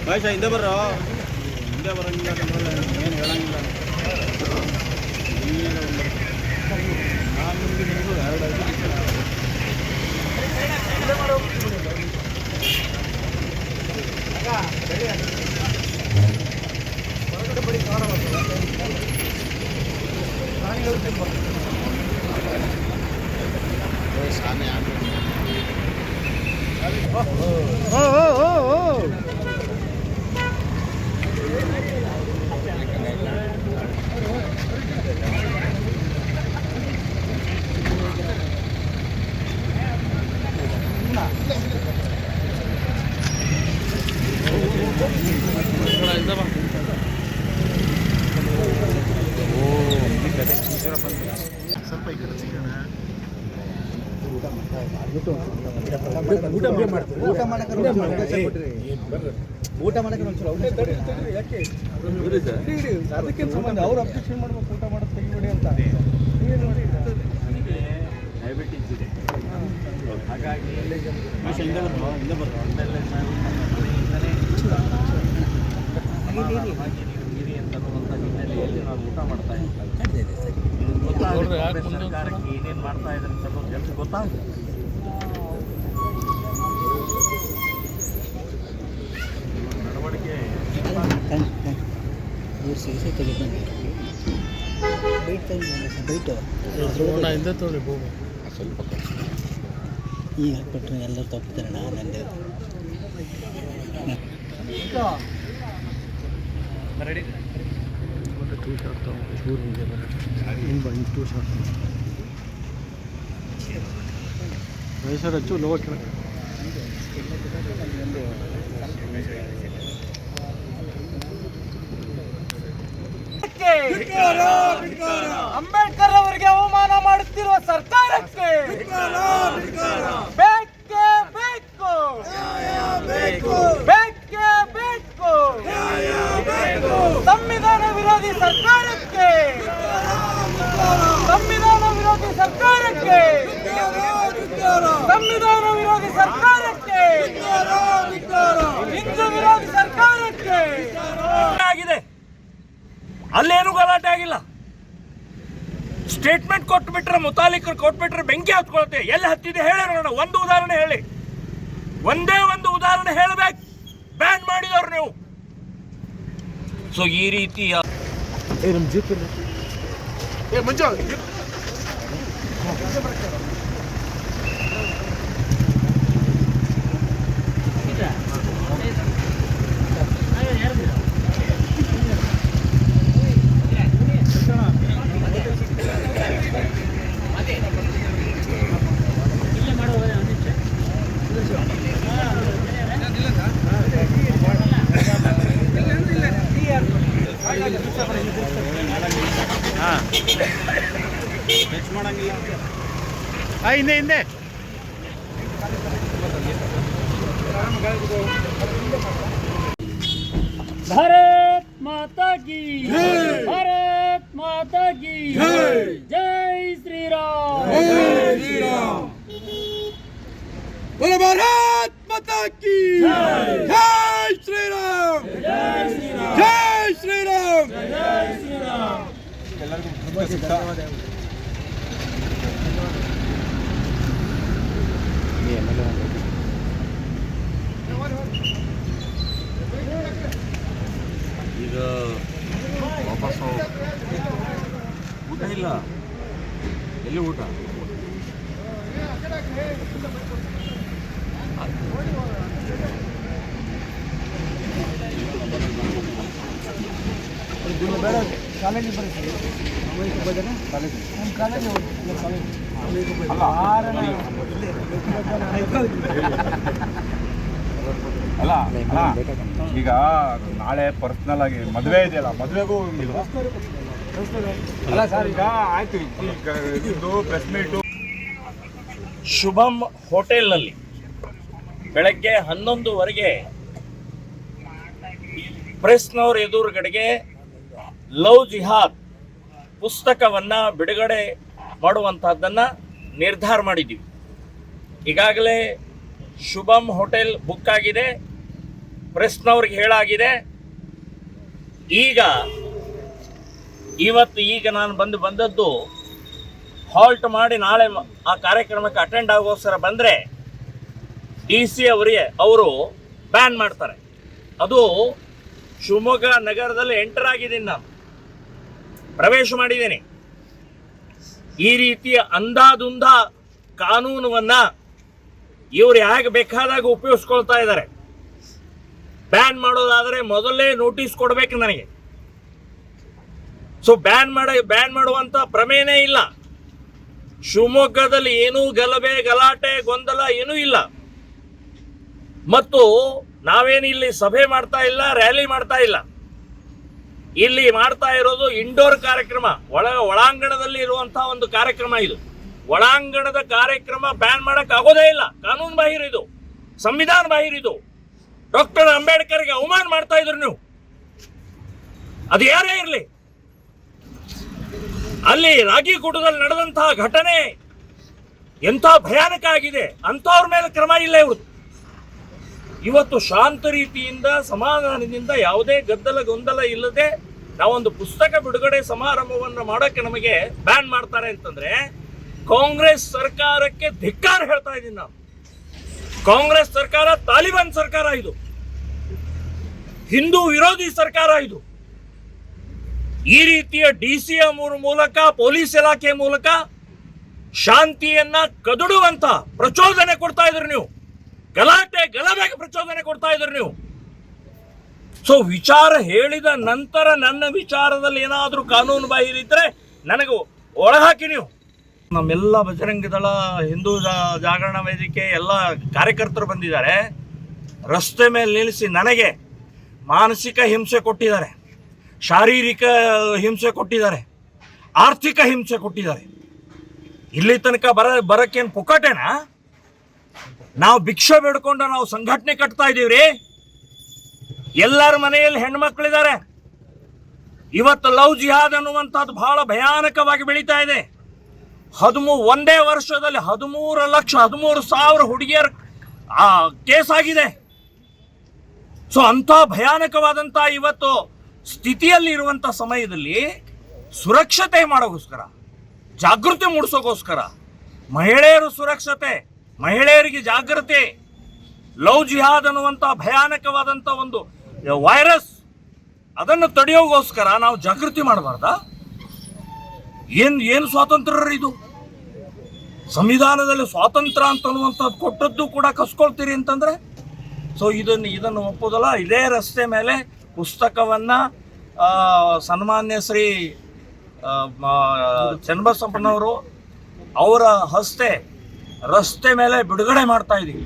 ಭಾಷಾ ಹಿಂದೆ ಬರ್ರೋ, ಹಿಂದೆ ಬರೋಂಗಿಲ್ಲ, ಏನು ಹೇಳಂಗಿಲ್ಲ. ನಾನು ನಿಮಗೆ ನಿಮಗೂ ಎರಡು ಸ್ವಲ್ಪ ಈ ಕಡೆ ಸಿಗೋಣ. ಊಟ ಮಾಡಕ್ಕೆ ಅದಕ್ಕೆ ಸಂಬಂಧ ಅವ್ರು ಅಬ್ಜೆಕ್ಷನ್ ಮಾಡ್ಬೇಕು. ಊಟ ಮಾಡೋದು ತೆಗಿಬೇಡಿ ಅಂತ ಡಯಾಬಿಟಿಸ್ ಇದೆ, ಹಾಗಾಗಿ ಹಿಂದೆ ಬರೋ ಹಿರಿ ಅಂತನ್ನುವಂಥ ಹಿನ್ನೆಲೆಯಲ್ಲಿ ನಾವು ಊಟ ಮಾಡ್ತಾ ಇದ್ದೀವಿ. ಸರ್ಕಾರಕ್ಕೆ ಏನೇನು ಮಾಡ್ತಾ ಇದ್ದಾರೆ ಅಂತ ಕೆಲಸ ಗೊತ್ತಾಗುತ್ತೆ. ನಡವಳಿಕೆ ಸ್ವಲ್ಪ ಈಗ ಹಾಕ್ಬಿಟ್ರೆ ಎಲ್ಲರೂ ತಪ್ಪಿದ್ದಾರೆ. ನಾನಂದೆ ರೆಡಿ ವಯಸ್ಸರ ಹಚ್ಚು ಲೋಕ ಅಂಬೇಡ್ಕರ್ ಅವರಿಗೆ ಅವಮಾನ ಮಾಡುತ್ತಿರುವ ಸರ್ಕಾರಕ್ಕೆ ಬೇಕೇ ಬೇಕು, ಬೇಕೇ ಬೇಕು. ಸಂವಿಧಾನ ವಿರೋಧಿ ಸರ್ಕಾರಕ್ಕೆ, ಸಂವಿಧಾನ ವಿರೋಧಿ ಸರ್ಕಾರಕ್ಕೆ, ಸಂವಿಧಾನ ವಿರೋಧಿ ಸರ್ಕಾರಕ್ಕೆ, ಹಿಂದೂ ವಿರೋಧಿ ಸರ್ಕಾರಕ್ಕೆ ಆಗಿದೆ. ಅಲ್ಲೇನು ಗಲಾಟೆ ಆಗಿಲ್ಲ. ಸ್ಟೇಟ್ಮೆಂಟ್ ಕೊಟ್ಬಿಟ್ರೆ, ಮುತಾಲಿಕರು ಕೊಟ್ಬಿಟ್ರೆ ಬೆಂಕಿ ಹತ್ಕೊಳುತ್ತೆ. ಎಲ್ಲಿ ಹತ್ತಿದೆ ಹೇಳಿ ನೋಡೋಣ. ಒಂದು ಉದಾಹರಣೆ ಹೇಳಿ, ಒಂದೇ ಒಂದು ಉದಾಹರಣೆ ಹೇಳಬೇಕು. ಬ್ಯಾನ್ ಮಾಡಿದವ್ರು ನೀವು. ಸೊ ಈ ರೀತಿಯ ಹಿಂದೆ ಹಿಂದೆ भारत माता की, भारत माता की जय श्री राम, जय श्री राम। बोलो भारत माता की जय श्री राम, जय श्री राम, जय श्री राम, जय श्री राम। ಈಗ ವಾಪಸ್ ಊಟ ಇಲ್ಲ. ಎಲ್ಲಿ ಊಟ? ಕಾಲೇಜಿಗೆ ಬರೀ ಅಲ್ಲ ಈಗ ನಾಳೆ ಪರ್ಸನಲ್ ಆಗಿ ಮದುವೆ ಇದೆಯಲ್ಲ, ಮದುವೆಗೂ ಅಲ್ಲ ಸರ್. ಈಗ ಆಯ್ತು, ಇದು ಪ್ರೆಸ್ ಮೀಟು ಶುಭಂ ಹೋಟೆಲ್ನಲ್ಲಿ ಬೆಳಗ್ಗೆ 11:00 ಪ್ರೆಸ್ನವ್ರ ಎದುರುಗಡೆಗೆ ಲವ್ ಜಿಹಾದ್ ಪುಸ್ತಕವನ್ನು ಬಿಡುಗಡೆ ಮಾಡುವಂಥದ್ದನ್ನು ನಿರ್ಧಾರ ಮಾಡಿದ್ದೀವಿ. ಈಗಾಗಲೇ ಶುಭಂ ಹೋಟೆಲ್ ಬುಕ್ ಆಗಿದೆ. ಪ್ರೆಸ್ನವ್ರಿಗೆ ಹೇಳಾಗಿದೆ. ಈಗ ನಾನು ಬಂದದ್ದು ಹಾಲ್ಟ್ ಮಾಡಿ ನಾಳೆ ಆ ಕಾರ್ಯಕ್ರಮಕ್ಕೆ ಅಟೆಂಡ್ ಆಗೋಸ್ಕರ ಬಂದರೆ DC ಅವರು ಬ್ಯಾನ್ ಮಾಡ್ತಾರೆ. ಅದು ಶಿವಮೊಗ್ಗ ನಗರದಲ್ಲಿ ಎಂಟರ್ ಆಗಿದ್ದೀನಿ, ನಾನು ಪ್ರವೇಶ ಮಾಡಿದ್ದೀನಿ. ಈ ರೀತಿಯ ಅಂಧಾದುಂಧ ಕಾನೂನನ್ನು ಇವರು ಹೇಗೆ ಬೇಕಾದಾಗ ಉಪಯೋಗಿಸ್ಕೊಳ್ತಾ ಇದ್ದಾರೆ. ಬ್ಯಾನ್ ಮಾಡೋದಾದರೆ ಮೊದಲೇ ನೋಟಿಸ್ ಕೊಡಬೇಕು ನನಗೆ. ಸೊ ಬ್ಯಾನ್ ಮಾಡುವಂಥ ಪ್ರಮೇಯನೇ ಇಲ್ಲ. ಶಿವಮೊಗ್ಗದಲ್ಲಿ ಏನೂ ಗಲಭೆ ಗಲಾಟೆ ಗೊಂದಲ ಏನೂ ಇಲ್ಲ. ಮತ್ತು ನಾವೇನು ಇಲ್ಲಿ ಸಭೆ ಮಾಡ್ತಾ ಇಲ್ಲ, ರ್ಯಾಲಿ ಮಾಡ್ತಾ ಇಲ್ಲ. ಇಲ್ಲಿ ಮಾಡ್ತಾ ಇರೋದು ಇಂಡೋರ್ ಕಾರ್ಯಕ್ರಮ, ಒಳಾಂಗಣದಲ್ಲಿ ಇರುವಂತಹ ಒಂದು ಕಾರ್ಯಕ್ರಮ. ಇದು ಒಳಾಂಗಣದ ಕಾರ್ಯಕ್ರಮ ಬ್ಯಾನ್ ಮಾಡಕ್ ಆಗೋದೇ ಇಲ್ಲ. ಕಾನೂನು ಬಾಹಿರ ಇದು, ಸಂವಿಧಾನ ಬಾಹಿರ ಇದು. ಡಾಕ್ಟರ್ ಅಂಬೇಡ್ಕರ್ಗೆ ಅವಮಾನ ಮಾಡ್ತಾ ಇದ್ರು ನೀವು. ಅದು ಯಾರೇ ಇರಲಿ, ಅಲ್ಲಿ ರಾಗಿಗುಡದಲ್ಲಿ ನಡೆದಂತಹ ಘಟನೆ ಎಂಥ ಭಯಾನಕ ಆಗಿದೆ. ಅಂಥವ್ರ ಮೇಲೆ ಕ್ರಮ ಇಲ್ಲ ಇವ್ರದ್ದು. ಇವತ್ತು ಶಾಂತ ರೀತಿಯಿಂದ ಸಮಾಧಾನದಿಂದ ಯಾವುದೇ ಗದ್ದಲ ಗೊಂದಲ ಇಲ್ಲದೆ ನಾವೊಂದು ಪುಸ್ತಕ ಬಿಡುಗಡೆ ಸಮಾರಂಭವನ್ನು ಮಾಡೋಕ್ಕೆ ನಮಗೆ ಬ್ಯಾನ್ ಮಾಡ್ತಾರೆ ಅಂತಂದ್ರೆ ಕಾಂಗ್ರೆಸ್ ಸರ್ಕಾರಕ್ಕೆ ಧಿಕ್ಕಾರ ಹೇಳ್ತಾ ಇದ್ದೀನಿ ನಾನು. ಕಾಂಗ್ರೆಸ್ ಸರ್ಕಾರ ತಾಲಿಬಾನ್ ಸರ್ಕಾರ, ಇದು ಹಿಂದೂ ವಿರೋಧಿ ಸರ್ಕಾರ. ಇದು ಈ ರೀತಿಯ DC ಮೂಲಕ, ಪೊಲೀಸ್ ಇಲಾಖೆ ಮೂಲಕ ಶಾಂತಿಯನ್ನ ಕದಡುವಂತ ಪ್ರಚೋದನೆ ಕೊಡ್ತಾ ಇದ್ರು ನೀವು. ಗಲಭೆಗೆ ಪ್ರಚೋದನೆ ಕೊಡ್ತಾ ಇದ್ರು ನೀವು. ಸೊ ವಿಚಾರ ಹೇಳಿದ ನಂತರ ನನ್ನ ವಿಚಾರದಲ್ಲಿ ಏನಾದರೂ ಕಾನೂನು ಬಾಹಿರ ಇದ್ರೆ ನನಗೆ ಒಳಹಾಕಿ ನೀವು. ನಮ್ಮೆಲ್ಲ ಬಜರಂಗ ದಳ, ಹಿಂದೂ ಜಾಗರಣ ವೇದಿಕೆ ಎಲ್ಲ ಕಾರ್ಯಕರ್ತರು ಬಂದಿದ್ದಾರೆ. ರಸ್ತೆ ಮೇಲೆ ನಿಲ್ಲಿಸಿ ನನಗೆ ಮಾನಸಿಕ ಹಿಂಸೆ ಕೊಟ್ಟಿದ್ದಾರೆ, ಶಾರೀರಿಕ ಹಿಂಸೆ ಕೊಟ್ಟಿದ್ದಾರೆ, ಆರ್ಥಿಕ ಹಿಂಸೆ ಕೊಟ್ಟಿದ್ದಾರೆ. ಇಲ್ಲಿ ತನಕ ಬರಕ್ಕೇನು ಪುಕ್ಕಟೇನಾ? ನಾವು ಭಿಕ್ಷೆ ಬೇಡ್ಕೊಂಡು ನಾವು ಸಂಘಟನೆ ಕಟ್ತಾ ಇದ್ದೀವ್ರಿ. ಎಲ್ಲರ ಮನೆಯಲ್ಲಿ ಹೆಣ್ಮಕ್ಳಿದ್ದಾರೆ. ಇವತ್ತು ಲವ್ ಜಿಹಾದ್ ಅನ್ನುವಂಥದ್ದು ಬಹಳ ಭಯಾನಕವಾಗಿ ಬೆಳೀತಾ ಇದೆ. ಒಂದೇ ವರ್ಷದಲ್ಲಿ 13,00,000 ಹುಡುಗಿಯರ ಕೇಸ್ ಆಗಿದೆ. ಸೊ ಅಂಥ ಭಯಾನಕವಾದಂಥ ಇವತ್ತು ಸ್ಥಿತಿಯಲ್ಲಿ ಇರುವಂಥ ಸಮಯದಲ್ಲಿ ಸುರಕ್ಷತೆ ಮಾಡೋಕ್ಕೋಸ್ಕರ, ಜಾಗೃತಿ ಮೂಡಿಸೋಕ್ಕೋಸ್ಕರ, ಮಹಿಳೆಯರು ಸುರಕ್ಷತೆ, ಮಹಿಳೆಯರಿಗೆ ಜಾಗೃತಿ, ಲವ್ ಜಿಹಾದ್ ಅನ್ನುವಂಥ ಭಯಾನಕವಾದಂಥ ಒಂದು ವೈರಸ್, ಅದನ್ನು ತಡೆಯೋಗೋಸ್ಕರ ನಾವು ಜಾಗೃತಿ ಮಾಡಬಾರ್ದ? ಏನು ಸ್ವಾತಂತ್ರ್ಯ ಇದು? ಸಂವಿಧಾನದಲ್ಲಿ ಸ್ವಾತಂತ್ರ್ಯ ಅಂತನ್ನುವಂಥದ್ದು ಕೊಟ್ಟದ್ದು ಕೂಡ ಕಸ್ಕೊಳ್ತೀರಿ ಅಂತಂದ್ರೆ ಸೊ ಇದನ್ನು ಒಪ್ಪೋದಲ್ಲ. ಇದೇ ರಸ್ತೆ ಮೇಲೆ ಪುಸ್ತಕವನ್ನು ಸನ್ಮಾನ್ಯ ಶ್ರೀ ಚನ್ನಬಸಪ್ಪನವರು ಅವರ ಹಸ್ತೆ ರಸ್ತೆ ಮೇಲೆ ಬಿಡುಗಡೆ ಮಾಡ್ತಾ ಇದ್ದೀವಿ.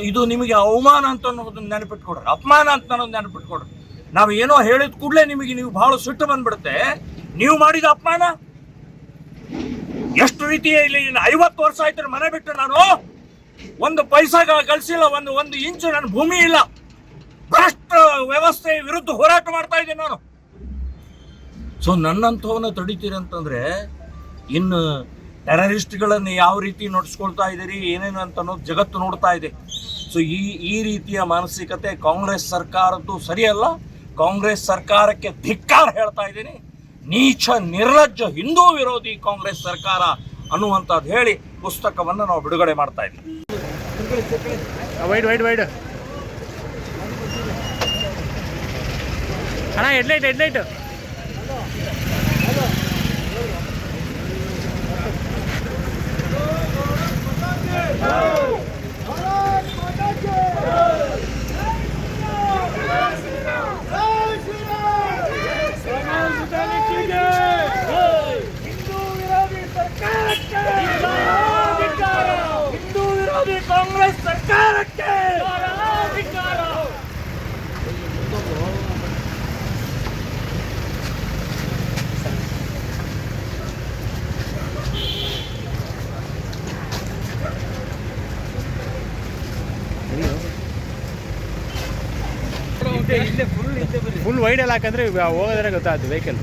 ಇದು ನಿಮಗೆ ಅವಮಾನ ಅಂತ ಅನ್ನೋದನ್ನ ನೆನಪಿಟ್ಕೊಡ್ರಿ, ಅಪಮಾನ ಅಂತ ಅನ್ನೋದು ನೆನಪಿಟ್ಕೊಡ್ರಿ. ನಾವು ಏನೋ ಹೇಳಿದ ಕೂಡಲೇ ನೀವು ಬಹಳ ಸಿಟ್ಟು ಬಂದ್ಬಿಡುತ್ತೆ. ನೀವು ಮಾಡಿದ ಅಪಮಾನ ಎಷ್ಟು ರೀತಿಯಲ್ಲಿ 50 ವರ್ಷ ಆಯ್ತು ಮನೆ ಬಿಟ್ಟು ನಾನು ಒಂದು ಪೈಸಾ ಗಳಿಸಿಲ್ಲ, ಒಂದು ಇಂಚು ನನ್ನ ಭೂಮಿ ಇಲ್ಲ. ಭ್ರಷ್ಟ ವ್ಯವಸ್ಥೆ ವಿರುದ್ಧ ಹೋರಾಟ ಮಾಡ್ತಾ ಇದ್ದೀನಿ ನಾನು. ಸೊ ನನ್ನಂಥವನ್ನ ತಡಿತೀರಿ ಅಂತಂದ್ರೆ ಇನ್ನು ಟೆರರಿಸ್ಟ್ಗಳನ್ನು ಯಾವ ರೀತಿ ನಡೆಸ್ಕೊಳ್ತಾ ಇದ್ದೀರಿ ಏನೇನು ಅಂತ ಅನ್ನೋದು ಜಗತ್ತು ನೋಡ್ತಾ ಇದೆ. ಸೊ ಈ ರೀತಿಯ ಮಾನಸಿಕತೆ ಕಾಂಗ್ರೆಸ್ ಸರ್ಕಾರದ್ದು ಸರಿಯಲ್ಲ. ಕಾಂಗ್ರೆಸ್ ಸರ್ಕಾರಕ್ಕೆ ಧಿಕ್ಕಾರ ಹೇಳ್ತಾ ಇದ್ದೀನಿ. ನೀಚ ನಿರ್ಲಜ್ಜ ಹಿಂದೂ ವಿರೋಧಿ ಕಾಂಗ್ರೆಸ್ ಸರ್ಕಾರ ಅನ್ನುವಂಥದ್ದು ಹೇಳಿ ಪುಸ್ತಕವನ್ನು ನಾವು ಬಿಡುಗಡೆ ಮಾಡ್ತಾ ಇದ್ದೀವಿ. ವೈಡ್ ಅಣ್ಣ, ಹೆಡ್ಲೈಟ್ ಕಾಂಗ್ರೆಸ್ ಸರ್ಕಾರಕ್ಕೆ ಫುಲ್ ವೈಡ್ ಎಲ್ಲ ಹಾಕಂದ್ರೆ ಹೋಗೋದ್ರೆ ಗೊತ್ತಾಯ್ತು ವೆಹಿಕಲ್.